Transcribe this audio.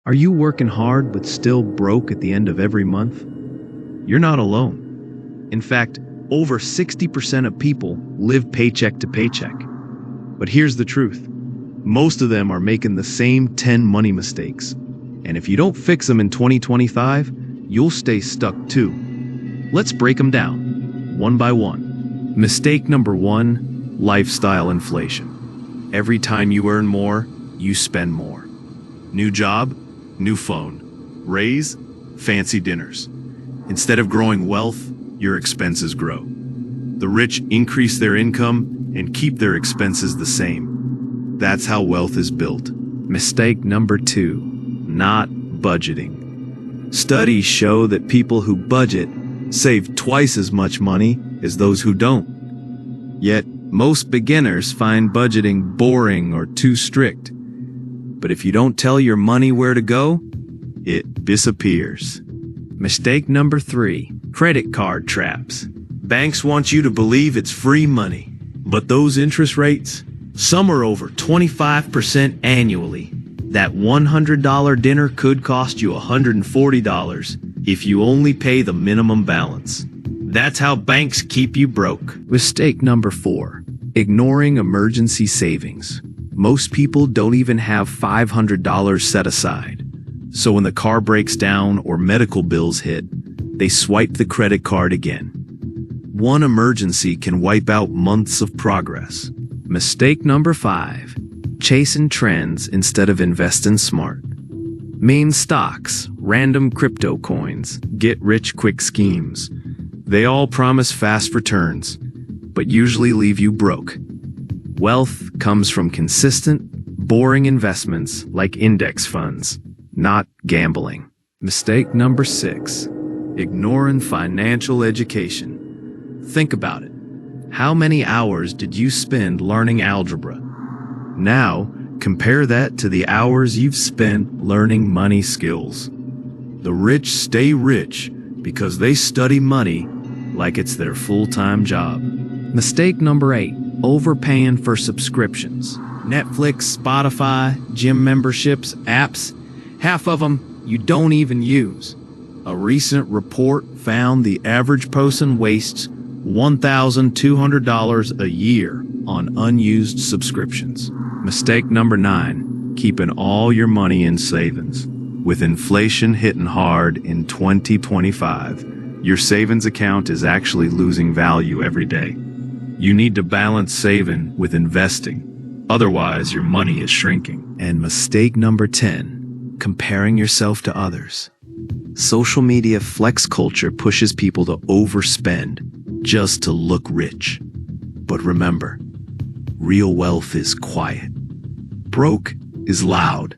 Are you working hard but still broke at the end of every month? You're not alone. In fact, over 60% of people live paycheck to paycheck. But here's the truth. Most of them are making the same 10 money mistakes. And if you don't fix them in 2025, you'll stay stuck too. Let's break them down, one by one. Mistake number 1, lifestyle inflation. Every time you earn more, you spend more. New job, new phone. Raise, fancy dinners. Instead of growing wealth, your expenses grow. The rich increase their income and keep their expenses the same. That's how wealth is built. Mistake number 2, not budgeting. Studies show that people who budget save twice as much money as those who don't. Yet, most beginners find budgeting boring or too strict. But if you don't tell your money where to go, it disappears. Mistake number 3, credit card traps. Banks want you to believe it's free money, but those interest rates, some are over 25% annually. That $100 dinner could cost you $140 if you only pay the minimum balance. That's how banks keep you broke. Mistake number 4, ignoring emergency savings. Most people don't even have $500 set aside. So when the car breaks down or medical bills hit, they swipe the credit card again. One emergency can wipe out months of progress. Mistake number 5, chasing trends instead of investing smart. Meme stocks, random crypto coins, get-rich-quick schemes. They all promise fast returns, but usually leave you broke. Wealth comes from consistent, boring investments like index funds, not gambling. Mistake number 6, ignoring financial education. Think about it. How many hours did you spend learning algebra? Now, compare that to the hours you've spent learning money skills. The rich stay rich because they study money like it's their full-time job. Mistake number 8, overpaying for subscriptions. Netflix, Spotify, gym memberships, apps, half of them you don't even use. A recent report found the average person wastes $1,200 a year on unused subscriptions. Mistake number 9, keeping all your money in savings. With inflation hitting hard in 2025, your savings account is actually losing value every day. You need to balance saving with investing. Otherwise, your money is shrinking. And mistake number 10, comparing yourself to others. Social media flex culture pushes people to overspend just to look rich. But remember, real wealth is quiet. Broke is loud.